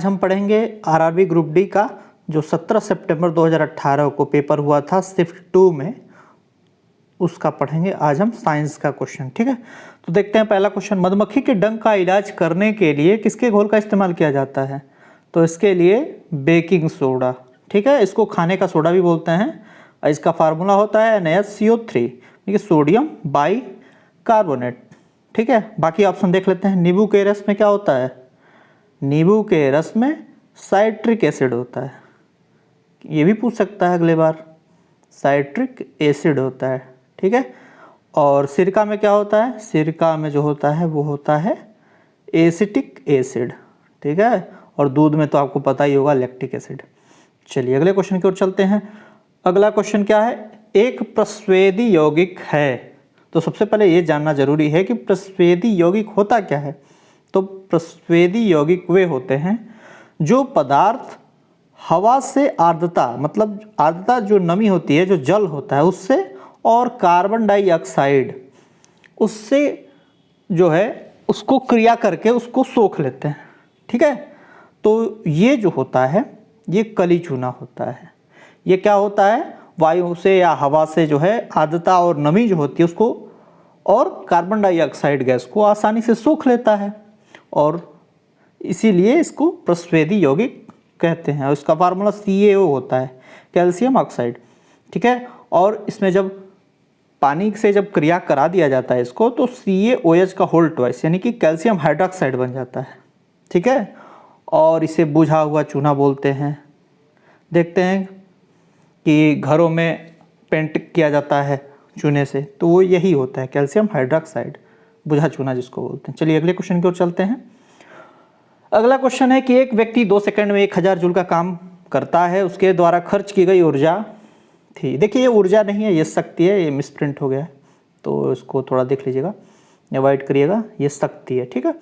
हम पढ़ेंगे RRB group D का जो 17 सितंबर 2018 को पेपर हुआ था शिफ्ट 2 में, उसका पढ़ेंगे आज हम साइंस का क्वेश्चन। ठीक है, तो देखते हैं पहला क्वेश्चन। मधुमक्खी के डंक का इलाज करने के लिए किसके घोल का इस्तेमाल किया जाता है? तो इसके लिए बेकिंग सोडा। ठीक है, इसको खाने का सोडा भी बोलते हैं। इसका फार्मूला होता है NaCO3, ठीक है, सोडियम बाई कार्बोनेट। ठीक है, बाकी ऑप्शन देख लेते हैं। नींबू के रस में क्या होता है? नींबू के रस में साइट्रिक एसिड होता है। ये भी पूछ सकता है अगले बार, साइट्रिक एसिड होता है। ठीक है, और सिरका में क्या होता है? सिरका में जो होता है वो होता है एसिटिक एसिड। ठीक है, और दूध में तो आपको पता ही होगा लैक्टिक एसिड। चलिए अगले क्वेश्चन की ओर चलते हैं। अगला क्वेश्चन क्या है? एक प्रस्वेदी यौगिक है। तो सबसे पहले ये जानना जरूरी है कि प्रस्वेदी यौगिक होता क्या है। तो प्रस्वेदी यौगिक वे होते हैं जो पदार्थ हवा से आर्द्रता, मतलब आर्द्रता जो नमी होती है, जो जल होता है उससे, और कार्बन डाइऑक्साइड उससे जो है उसको क्रिया करके उसको सोख लेते हैं। ठीक है, तो ये जो होता है ये कली चूना होता है। ये क्या होता है? वायु से या हवा से जो है आर्द्रता और नमी जो होती है उसको और कार्बन डाइऑक्साइड गैस को आसानी से सोख लेता है, और इसीलिए इसको प्रस्वेदी यौगिक कहते हैं। और इसका फार्मूला CaO होता है, कैल्शियम ऑक्साइड। ठीक है, और इसमें जब पानी से जब क्रिया करा दिया जाता है इसको, तो CaOH का होल ट्वाइस यानी कि कैल्शियम हाइड्रोक्साइड बन जाता है। ठीक है, और इसे बुझा हुआ चूना बोलते हैं। देखते हैं कि घरों में पेंट किया जाता है चूने से, तो वो यही होता है कैल्शियम हाइड्रोक्साइड, बुझा चूना जिसको बोलते हैं। चलिए अगले क्वेश्चन की ओर चलते हैं। अगला क्वेश्चन है कि एक व्यक्ति 2 सेकंड में 1000 जूल का काम करता है, उसके द्वारा खर्च की गई ऊर्जा थी। देखिए ये ऊर्जा नहीं है, ये शक्ति है। ये मिसप्रिंट हो गया है, तो इसको थोड़ा देख लीजिएगा, अवॉइड करिएगा। ये शक्ति है। ठीक है,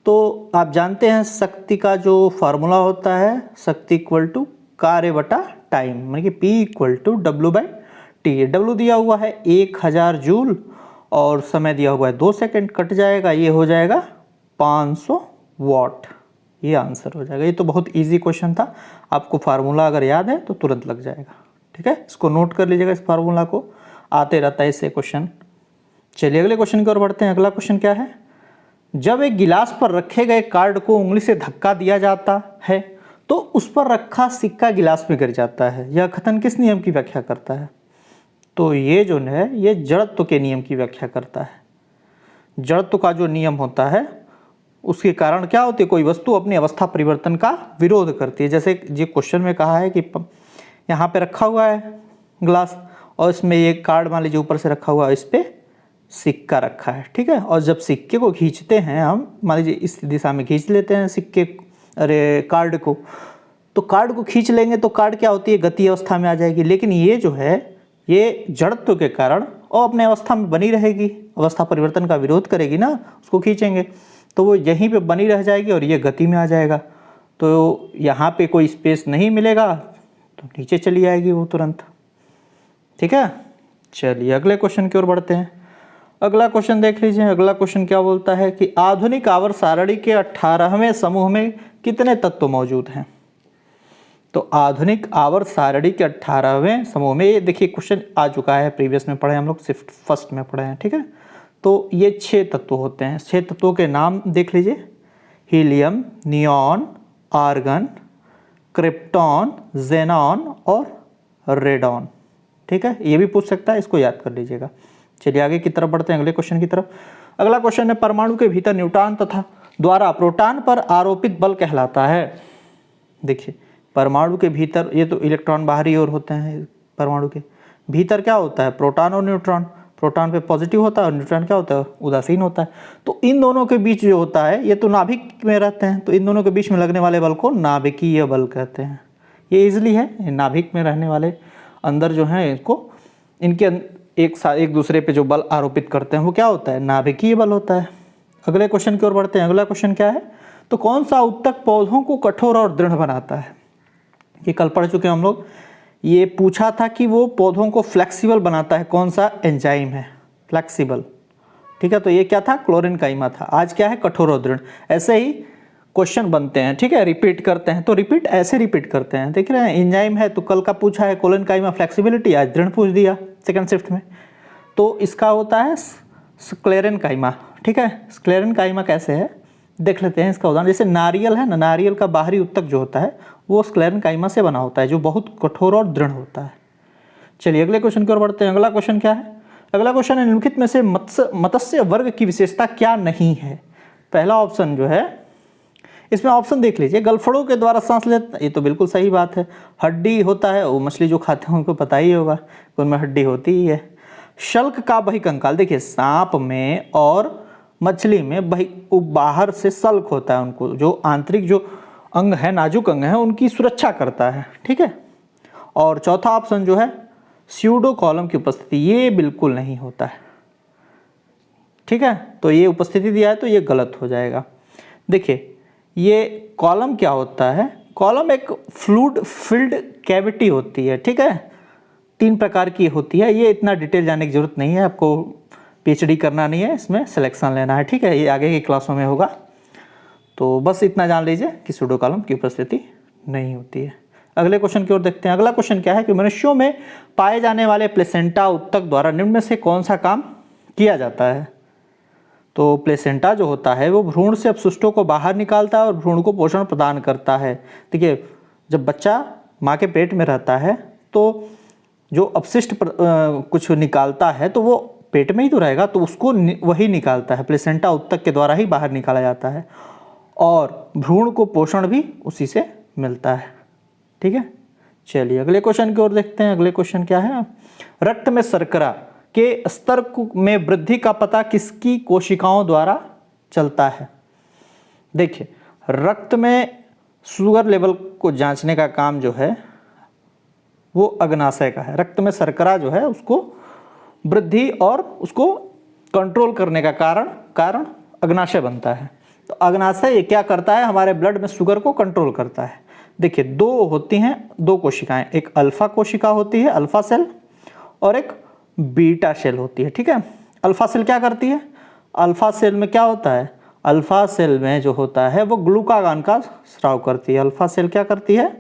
तो आप जानते हैं शक्ति का जो फार्मूला होता है, शक्ति इक्वल टू कार्य बटा टाइम, मतलब कि P equal to W/T। W दिया हुआ है 1000 जूल और समय दिया हुआ है 2 सेकंड, कट जाएगा, ये हो जाएगा 500 वाट। ये आंसर हो जाएगा। ये तो बहुत इजी क्वेश्चन था, आपको फार्मूला अगर याद है तो तुरंत लग जाएगा। ठीक है, इसको नोट कर लीजिएगा, इस फार्मूला को, आते रहता है इससे क्वेश्चन। चलिए अगले क्वेश्चन की ओर बढ़ते हैं। अगला क्वेश्चन क्या है? जब एक गिलास पर रखे गए कार्ड को उंगली से धक्का दिया जाता है तो उस पर रखा सिक्का गिलास में गिर जाता है। यह कथन किस नियम की व्याख्या करता है? तो ये जो है ये जड़त्व के नियम की व्याख्या करता है। जड़त्व का जो नियम होता है उसके कारण क्या होती है? कोई वस्तु अपनी अवस्था परिवर्तन का विरोध करती है। जैसे ये क्वेश्चन में कहा है कि यहाँ पे रखा हुआ है ग्लास और इसमें ये कार्ड मान लीजिए ऊपर से रखा हुआ है, इस पे सिक्का रखा है। ठीक है, और जब सिक्के को खींचते हैं हम, मान लीजिए इस दिशा में खींच लेते हैं सिक्के, कार्ड को, तो कार्ड को खींच लेंगे तो कार्ड क्या होती है? गति अवस्था में आ जाएगी। लेकिन ये जो है ये जड़त्व के कारण और अपने अवस्था में बनी रहेगी, अवस्था परिवर्तन का विरोध करेगी ना, उसको खींचेंगे तो वो यहीं पे बनी रह जाएगी और ये गति में आ जाएगा। तो यहाँ पे कोई स्पेस नहीं मिलेगा तो नीचे चली आएगी वो तुरंत। ठीक है, चलिए अगले क्वेश्चन की ओर बढ़ते हैं। अगला क्वेश्चन देख लीजिए। अगला क्वेश्चन क्या बोलता है कि आधुनिक आवर्त सारणी के 18वें समूह में कितने तत्व मौजूद हैं? तो आधुनिक आवर्त सारणी के 18वें समूह में, ये देखिए क्वेश्चन आ चुका है, प्रीवियस में पढ़े हम लोग, शिफ्ट फर्स्ट में पढ़े हैं। ठीक है, तो ये 6 तत्व होते हैं। 6 तत्वों के नाम देख लीजिए, helium, neon, argon, krypton, xenon और रेडॉन। ठीक है, ये भी पूछ सकता है, इसको याद कर लीजिएगा। चलिए आगे की तरफ बढ़ते हैं, अगले क्वेश्चन की तरफ। अगला क्वेश्चन है परमाणु के भीतर न्यूट्रॉन तथा द्वारा प्रोटॉन पर आरोपित बल कहलाता है। देखिए परमाणु के भीतर, ये तो इलेक्ट्रॉन बाहरी ओर होते हैं, परमाणु के भीतर क्या होता है? प्रोटॉन और न्यूट्रॉन। प्रोटॉन पे पॉजिटिव होता है और न्यूट्रॉन क्या होता है? उदासीन होता है। तो इन दोनों के बीच जो होता है, ये तो नाभिक में रहते हैं, तो इन दोनों के बीच में लगने वाले बल को नाभिकीय बल कहते हैं। ये इजिली है, नाभिक में रहने वाले अंदर जो है इनको, इनके एक दूसरे पे जो बल आरोपित करते हैं वो क्या होता है? नाभिकीय बल होता है। अगले क्वेश्चन की ओर बढ़ते हैं। अगला क्वेश्चन क्या है? तो कौन सा उत्तक पौधों को कठोर और दृढ़ बनाता है? ये कल पढ़ चुके हैं हम लोग। ये पूछा था कि वो पौधों को फ्लेक्सिबल बनाता है, कौन सा एंजाइम है फ्लेक्सिबल। ठीक है, तो ये क्या था? क्लोरीन काइमा था। आज क्या है? कठोर और दृढ़। ऐसे ही क्वेश्चन बनते हैं, ठीक है, रिपीट करते हैं। तो रिपीट ऐसे रिपीट करते हैं, देख रहे हैं, एंजाइम है तो कल का पूछा है कोलेनकाइमा फ्लेक्सिबिलिटी, आज दृढ़ पूछ दिया सेकंड शिफ्ट में। तो इसका होता है स्क्लेरेनकाइमा, ठीक है। स्क्लेरेनकाइमा कैसे है देख लेते हैं इसका उदाहरण। जैसे नारियल है ना, नारियल का बाहरी उत्तक जो होता है वो स्क्लेरेनकाइमा से बना होता है, जो बहुत कठोर और दृढ़ होता है। चलिए अगले क्वेश्चन की ओर बढ़ते हैं। अगला क्वेश्चन क्या है? अगला क्वेश्चन है, निम्नलिखित में से मत्स्य वर्ग की विशेषता क्या नहीं है? पहला ऑप्शन जो है, इसमें ऑप्शन देख लीजिए, गलफड़ों के द्वारा सांस लेते, ये तो बिल्कुल सही बात है। हड्डी होता है, वो मछली जो खाते हैं उनको पता ही होगा कि उनमें हड्डी होती ही है। शल्क का बहिकंकाल, देखिए सांप में और मछली में वो बाहर से सल्क होता है, उनको जो आंतरिक जो अंग है, नाजुक अंग है, उनकी सुरक्षा करता है, ठीक है। और चौथा ऑप्शन जो है स्यूडो कॉलम की उपस्थिति, ये बिल्कुल नहीं होता है, ठीक है। तो ये उपस्थिति दिया है तो ये गलत हो जाएगा। देखिए ये कॉलम क्या होता है? कॉलम एक फ्लूइड फिल्ड कैविटी होती है, ठीक है। 3 प्रकार की होती है, ये इतना डिटेल जाने की जरूरत नहीं है, आपको पीएचडी करना नहीं है, इसमें सिलेक्शन लेना है, ठीक है। ये आगे की क्लासों में होगा, तो बस इतना जान लीजिए कि सूडो कॉलम की उपस्थिति नहीं होती है। अगले क्वेश्चन की ओर देखते हैं। अगला क्वेश्चन क्या है कि मनुष्यों में पाए जाने वाले प्लेसेंटा उत्तक द्वारा निम्न में से कौन सा काम किया जाता है? तो प्लेसेंटा जो होता है वो भ्रूण से अपशिष्टों को बाहर निकालता है और भ्रूण को पोषण प्रदान करता है। देखिए जब बच्चा माँ के पेट में रहता है तो जो अपशिष्ट कुछ निकालता है तो वो पेट में ही तो रहेगा, तो उसको वही निकालता है, प्लेसेंटा उत्तक के द्वारा ही बाहर निकाला जाता है, और भ्रूण को पोषण भी उसी से मिलता है, ठीक है। चलिए अगले क्वेश्चन की ओर देखते हैं। अगले क्वेश्चन क्या है? रक्त में शर्करा के स्तर में वृद्धि का पता किसकी कोशिकाओं द्वारा चलता है? देखिए रक्त में शुगर लेवल को जांचने का काम जो है वो अग्नाशय का है। रक्त में शर्करा जो है उसको वृद्धि और उसको कंट्रोल करने का कारण अग्नाशय बनता है। तो अग्नाशय ये क्या करता है? हमारे ब्लड में शुगर को कंट्रोल करता है। देखिए 2 होती हैं, 2 कोशिकाएं, एक अल्फा कोशिका होती है, अल्फा सेल, और एक बीटा सेल होती है, ठीक है। अल्फा सेल क्या करती है? अल्फा सेल में क्या होता है? अल्फा सेल में जो होता है वो ग्लूकागॉन का स्राव करती है। अल्फा सेल क्या करती है?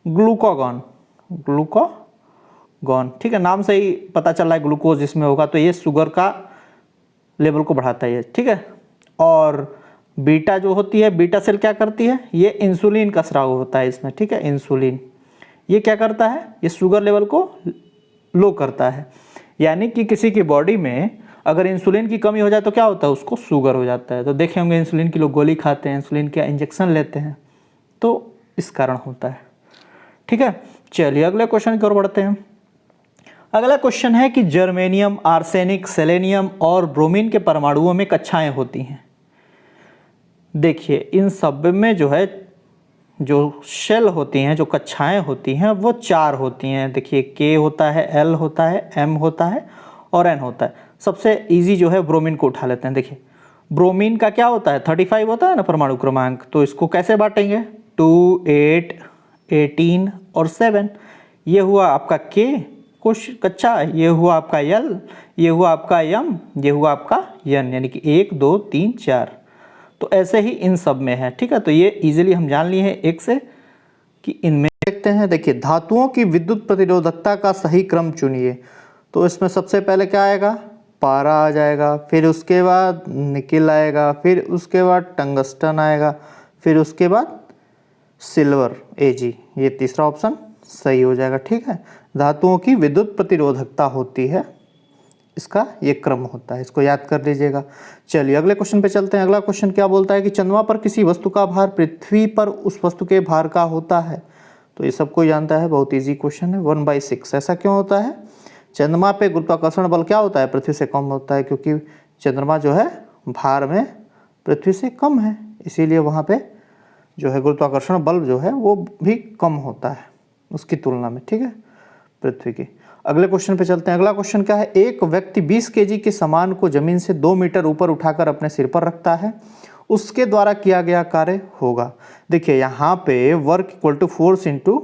ग्लूकागॉन, ठीक है, नाम से ही पता चल रहा है ग्लूकोज जिसमें होगा, तो ये शुगर का लेवल को बढ़ाता है, ठीक है। और बीटा जो होती है, बीटा सेल क्या करती है? ये इंसुलिन का स्राव होता है इसमें, ठीक है। इंसुलिन ये क्या करता है? ये शुगर लेवल को लो करता है। यानी कि किसी की बॉडी में अगर इंसुलिन की कमी हो जाए तो क्या होता है? उसको शुगर हो जाता है। तो देखे होंगे इंसुलिन की लोग गोली खाते हैं, इंसुलिन का इंजेक्शन लेते हैं, तो इस कारण होता है, ठीक है। चलिए अगले क्वेश्चन की ओर बढ़ते हैं। अगला क्वेश्चन है कि जर्मेनियम, आर्सेनिक, सेलेनियम और ब्रोमीन के परमाणुओं में कक्षाएं होती हैं। देखिए इन सब में जो है जो शेल होती हैं, जो कक्षाएं होती हैं वो 4 होती हैं। देखिए K होता है, L होता है, M होता है और N होता है। सबसे इजी जो है ब्रोमीन को उठा लेते हैं। देखिए ब्रोमीन का क्या होता है? 35 होता है ना परमाणु क्रमांक, तो इसको कैसे बांटेंगे? 2, 8, 18 और 7। ये हुआ आपका K कक्षा, ये हुआ आपका L, ये हुआ आपका M, ये हुआ आपका N, यानी कि 1, 2, 3, 4। तो ऐसे ही इन सब में है, ठीक है। तो ये इजीली हम जान लिए हैं एक से कि इनमें देखते हैं। देखिए धातुओं की विद्युत प्रतिरोधकता का सही क्रम चुनिए। तो इसमें सबसे पहले क्या आएगा? पारा आ जाएगा, फिर उसके बाद निकिल आएगा, फिर उसके बाद टंगस्टन आएगा, फिर उसके बाद सिल्वर Ag। ये तीसरा ऑप्शन सही हो जाएगा, ठीक है। धातुओं की विद्युत प्रतिरोधकता होती है, इसका ये क्रम होता है, इसको याद कर लीजिएगा। चलिए अगले क्वेश्चन पे चलते हैं। अगला क्वेश्चन क्या बोलता है कि चंद्रमा पर किसी वस्तु का भार पृथ्वी पर उस वस्तु के भार का होता है। तो ये सबको जानता है, बहुत इजी क्वेश्चन है। 1/6। ऐसा क्यों होता है? चंद्रमा पे गुरुत्वाकर्षण बल क्या होता है? पृथ्वी से कम होता है, क्योंकि चंद्रमा जो है भार में पृथ्वी से कम है, इसीलिए वहाँ पे जो है गुरुत्वाकर्षण बल जो है वो भी कम होता है उसकी तुलना में, ठीक है, पृथ्वी की। अगले क्वेश्चन पे चलते हैं। अगला क्वेश्चन क्या है? एक व्यक्ति 20 kg के सामान को जमीन से 2 मीटर ऊपर उठाकर अपने सिर पर रखता है, उसके द्वारा किया गया कार्य होगा। देखिए यहाँ पे work equal to force into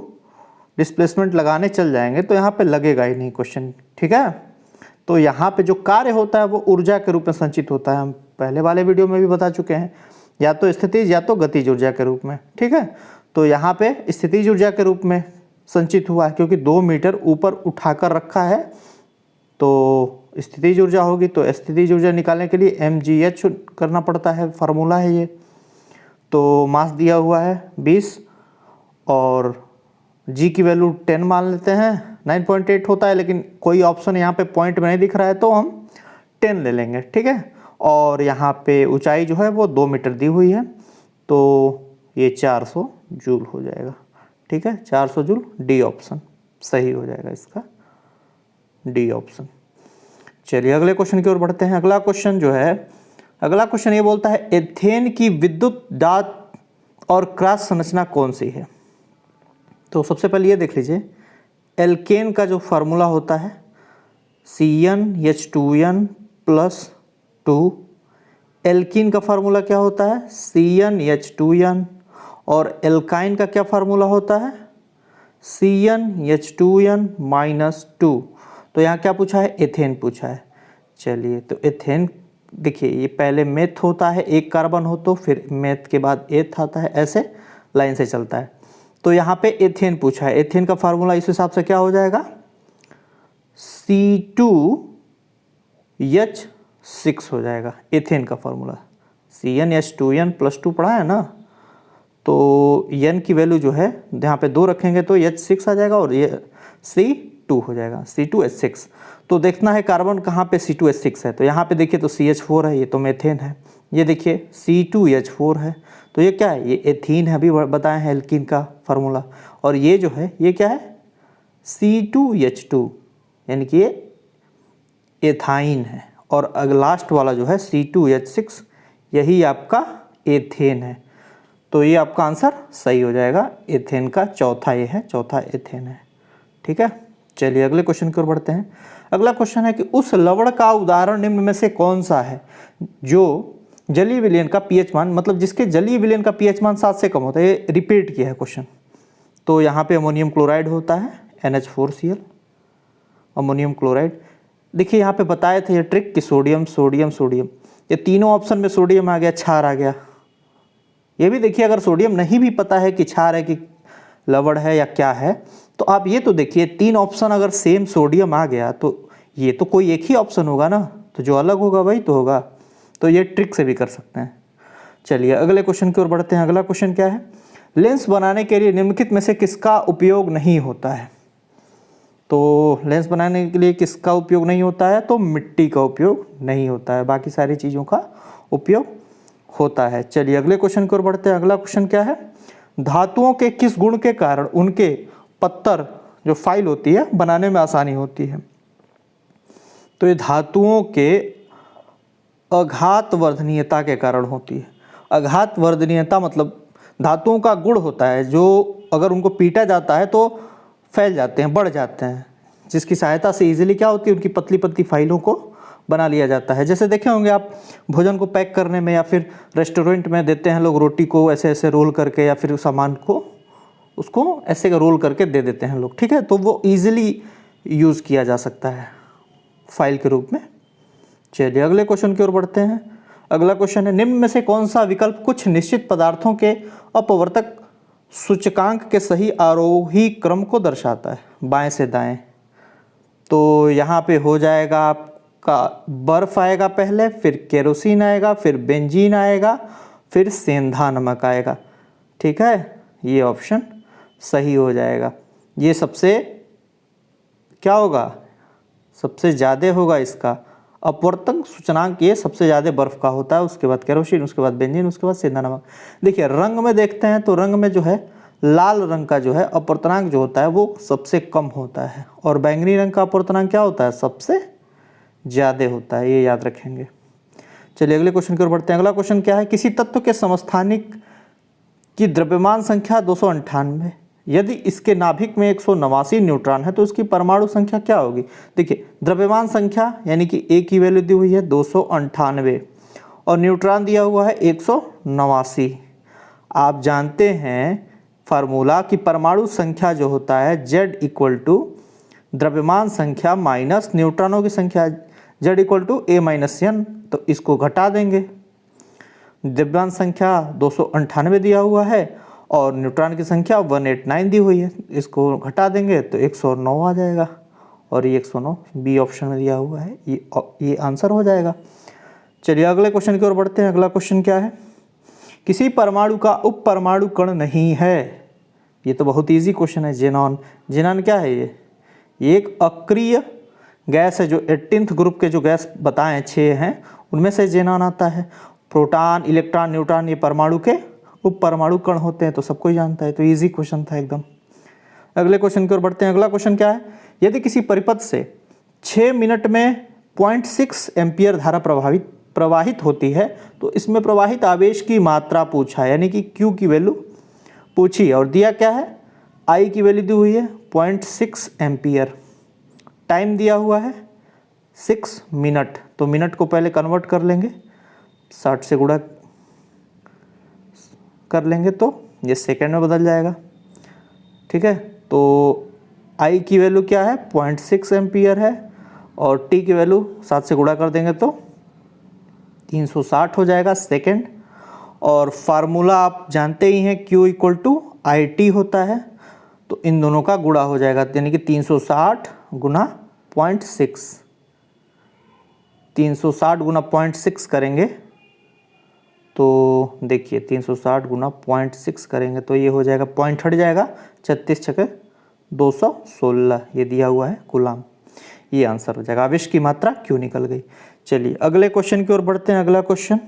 displacement लगाने चल जाएंगे तो यहाँ पे लगेगा ही नहीं क्वेश्चन, ठीक है। तो यहाँ पे जो कार्य होता है वो ऊर्जा के रूप में संचित होता है, हम पहले वाले वीडियो में भी बता चुके हैं। या तो स्थितिज या तो गतिज ऊर्जा के रूप में, ठीक है। तो यहाँ पे स्थितिज ऊर्जा के रूप में संचित हुआ है क्योंकि 2 मीटर ऊपर उठाकर रखा है, तो स्थितिज ऊर्जा होगी। तो स्थितिज ऊर्जा निकालने के लिए mgh करना पड़ता है, फार्मूला है ये। तो मास दिया हुआ है 20 और g की वैल्यू 10 मान लेते हैं, 9.8 होता है, लेकिन कोई ऑप्शन यहाँ पे पॉइंट में नहीं दिख रहा है तो हम 10 ले लेंगे, ठीक है। और यहाँ पे ऊंचाई जो है वो 2 मीटर दी हुई है, तो ये 400 जूल हो जाएगा, ठीक है। 400 जूल, डी ऑप्शन सही हो जाएगा इसका, डी ऑप्शन। चलिए अगले क्वेश्चन की ओर बढ़ते हैं। अगला क्वेश्चन जो है, अगला क्वेश्चन ये बोलता है एथेन की विद्युत दाब और क्रॉस संरचना कौन सी है। तो सबसे पहले ये देख लीजिए, एल्केन का जो फार्मूला होता है CnH2n+2। एल्कीन का फार्मूला क्या होता है CnH2n, और एल्काइन का क्या फार्मूला होता है CnH2n-2। तो यहाँ क्या पूछा है, एथेन पूछा है। चलिए तो एथेन देखिए, ये पहले मेथ होता है, एक कार्बन हो तो फिर मेथ के बाद एथ आता है, ऐसे लाइन से चलता है। तो यहाँ पे एथेन पूछा है, एथेन का फार्मूला इस हिसाब से क्या हो जाएगा C2H6 हो जाएगा। एथेन का फार्मूला CnH2n+2 पढ़ा है ना, तो n की वैल्यू जो है यहाँ पे 2 रखेंगे तो H6 आ जाएगा और ये C2 हो जाएगा, C2H6। तो देखना है कार्बन कहाँ पे C2H6 है, तो यहाँ पे देखिए तो CH4 है, ये तो मेथेन है। ये देखिए C2H4 है, तो ये क्या है, ये एथीन है, अभी बताए हैं एल्कीन का फार्मूला। और ये जो है ये क्या है C2H2, यानी कि ये एथाइन है। और लास्ट वाला जो है C2H6, यही आपका एथेन है। तो ये आपका आंसर सही हो जाएगा, एथेन का चौथा ये है, चौथा एथेन है, ठीक है। चलिए अगले क्वेश्चन की ओर बढ़ते हैं। अगला क्वेश्चन है कि उस लवण का उदाहरण निम्न में से कौन सा है जो जलीय विलयन का पीएच मान, मतलब जिसके जलीय विलयन का पीएच मान 7 से कम होता है। ये रिपीट किया है क्वेश्चन। तो यहाँ पे अमोनियम क्लोराइड होता है NH4Cl, अमोनियम क्लोराइड। देखिए यहाँ पे बताए थे ये ट्रिक कि सोडियम सोडियम सोडियम, ये तीनों ऑप्शन में सोडियम आ गया, क्षार आ गया। ये भी देखिए अगर सोडियम नहीं भी पता है कि क्षार है कि लवण है या क्या है, तो आप ये तो देखिए 3 ऑप्शन अगर सेम सोडियम आ गया तो ये तो कोई एक ही ऑप्शन होगा ना, तो जो अलग होगा वही तो होगा। तो ये ट्रिक से भी कर सकते हैं। चलिए अगले क्वेश्चन की ओर बढ़ते हैं। अगला क्वेश्चन क्या है, लेंस बनाने के लिए निम्नलिखित में से किसका उपयोग नहीं होता है। तो लेंस बनाने के लिए किसका उपयोग नहीं होता है, तो मिट्टी का उपयोग नहीं होता है, बाकी सारी चीज़ों का उपयोग होता है। चलिए अगले क्वेश्चन की ओर बढ़ते हैं। अगला क्वेश्चन क्या है, धातुओं के किस गुण के कारण उनके पत्थर जो फाइल होती है बनाने में आसानी होती है। तो ये धातुओं के अघात वर्धनीयता के कारण होती है। अघात वर्धनीयता मतलब धातुओं का गुण होता है जो अगर उनको पीटा जाता है तो फैल जाते हैं, बढ़ जाते हैं, जिसकी सहायता से इजीली क्या होती है, उनकी पतली पतली फाइलों को बना लिया जाता है। जैसे देखे होंगे आप भोजन को पैक करने में या फिर रेस्टोरेंट में देते हैं लोग, रोटी को ऐसे ऐसे रोल करके या फिर सामान को उसको ऐसे रोल करके दे देते हैं लोग, ठीक है। तो वो इजीली यूज़ किया जा सकता है फाइल के रूप में। चलिए अगले क्वेश्चन की ओर बढ़ते हैं। अगला क्वेश्चन है, निम्न में से कौन सा विकल्प कुछ निश्चित पदार्थों के अपवर्तक सूचकांक के सही आरोही क्रम को दर्शाता है, बाएं से दाएं। तो यहाँ पे हो जाएगा आपका बर्फ आएगा पहले, फिर केरोसिन आएगा, फिर बेंजीन आएगा, फिर सेंधा नमक आएगा, ठीक है। ये ऑप्शन सही हो जाएगा। ये सबसे क्या होगा, सबसे ज़्यादा होगा इसका अपवर्तक सूचकांक, ये सबसे ज़्यादा बर्फ़ का होता है, उसके बाद केरोसिन, उसके बाद बेंजीन, उसके बाद सेंधा नमक। देखिए रंग में देखते हैं तो रंग में जो है लाल रंग का जो है अपवर्तनांक जो होता है वो सबसे कम होता है, और बैंगनी रंग का अपवर्तनांक क्या होता है, सबसे ज़्यादा होता है, ये याद रखेंगे। चलिए अगले क्वेश्चन की ओर बढ़ते हैं। अगला क्वेश्चन क्या है, किसी तत्व के समस्थानिक की द्रव्यमान संख्या 298, यदि इसके नाभिक में 189 न्यूट्रॉन है तो उसकी परमाणु संख्या क्या होगी। देखिए द्रव्यमान संख्या यानी कि ए की वैल्यू दी हुई है 298 और न्यूट्रॉन दिया हुआ है 189। आप जानते हैं फार्मूला कि परमाणु संख्या जो होता है Z = द्रव्यमान संख्या माइनस न्यूट्रॉनों की संख्या, Z = A - n, तो इसको घटा देंगे द्रव्यमान संख्या 298 दिया हुआ है और न्यूट्रॉन की संख्या 189 दी हुई है। इसको घटा देंगे तो 109 आ जाएगा और ये 109 बी ऑप्शन में दिया हुआ है, ये आंसर हो जाएगा। चलिए अगले क्वेश्चन की ओर बढ़ते हैं। अगला क्वेश्चन क्या है, किसी परमाणु का उप परमाणु कण नहीं है। ये तो बहुत इजी क्वेश्चन है। जेनॉन, जेनॉन क्या है ये एक अक्रिय गैस है जो 18th ग्रुप के जो गैस बताएं 6 हैं उनमें से जेनॉन आता है। प्रोटॉन, इलेक्ट्रॉन, न्यूट्रॉन ये परमाणु के उप परमाणु कण होते हैं, तो सबको ही जानता है, तो इजी क्वेश्चन था एकदम। अगले क्वेश्चन की ओर बढ़ते हैं। अगला क्वेश्चन क्या है, यदि किसी परिपथ से 6 मिनट में 0.6 एम्पियर धारा प्रवाहित होती है तो इसमें प्रवाहित आवेश की मात्रा पूछा है, यानी कि Q की वैल्यू पूछी है और दिया क्या है, I की वैल्यू दी हुई है 0.6 एम्पियर, टाइम दिया हुआ है 6 मिनट। तो मिनट को पहले कन्वर्ट कर लेंगे, 60 से गुणा कर लेंगे तो ये सेकेंड में बदल जाएगा। ठीक है, तो I की वैल्यू क्या है 0.6 एम्पियर है और T की वैल्यू 7 से गुणा कर देंगे तो 360 हो जाएगा सेकेंड। और फार्मूला आप जानते ही हैं, Q इक्वल टू IT होता है, तो इन दोनों का गुणा हो जाएगा, यानी कि 360 गुना 0.6, 360 गुना 0.6 करेंगे तो देखिए 360 गुना 0.6 करेंगे तो ये हो जाएगा, पॉइंट हट जाएगा, 36 छके 216 ये दिया हुआ है कूलाम, ये आंसर हो जाएगा। आवेश की मात्रा क्यों निकल गई। चलिए अगले क्वेश्चन की ओर बढ़ते हैं। अगला क्वेश्चन,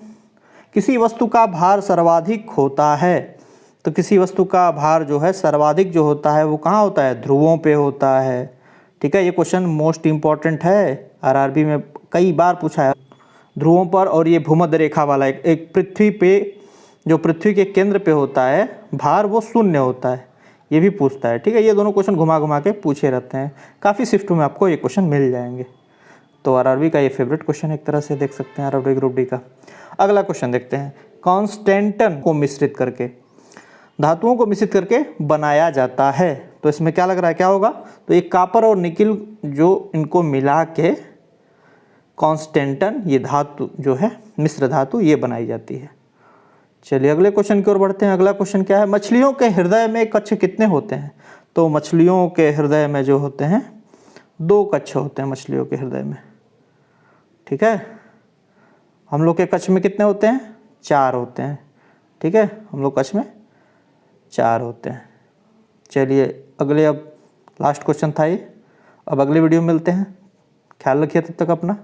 किसी वस्तु का भार सर्वाधिक होता है, तो किसी वस्तु का भार जो है सर्वाधिक जो होता है वो कहाँ होता है, ध्रुवों पे होता है। ठीक है, ये क्वेश्चन मोस्ट इंपॉर्टेंट है, आरआरबी में कई बार पूछा है। ध्रुवों पर और ये भूमध्य रेखा वाला एक पृथ्वी पे, जो पृथ्वी के केंद्र पे होता है भार वो शून्य होता है, ये भी पूछता है। ठीक है, ये दोनों क्वेश्चन घुमा घुमा के पूछे रहते हैं, काफ़ी शिफ्टों में आपको ये क्वेश्चन मिल जाएंगे। तो आरआरबी का ये फेवरेट क्वेश्चन एक तरह से देख सकते हैं आरआरबी ग्रुप डी का। अगला क्वेश्चन देखते हैं, कॉन्स्टेंटन को मिश्रित करके, धातुओं को मिश्रित करके बनाया जाता है, तो इसमें क्या लग रहा है क्या होगा, तो एक कॉपर और निकिल जो इनको मिला के कॉन्स्टेंटन ये धातु जो है मिश्र धातु ये बनाई जाती है। चलिए अगले क्वेश्चन की ओर बढ़ते हैं। अगला क्वेश्चन क्या है, मछलियों के हृदय में कक्ष कितने होते हैं, तो मछलियों के हृदय में जो होते हैं 2 कक्ष होते हैं मछलियों के हृदय में। ठीक है, हम लोग के कक्ष में कितने होते हैं, 4 होते हैं। ठीक है, हम लोग कक्ष में 4 होते हैं। चलिए अगले, अब लास्ट क्वेश्चन था ये, अब अगले वीडियो में मिलते हैं। ख्याल रखिए तब तक अपना।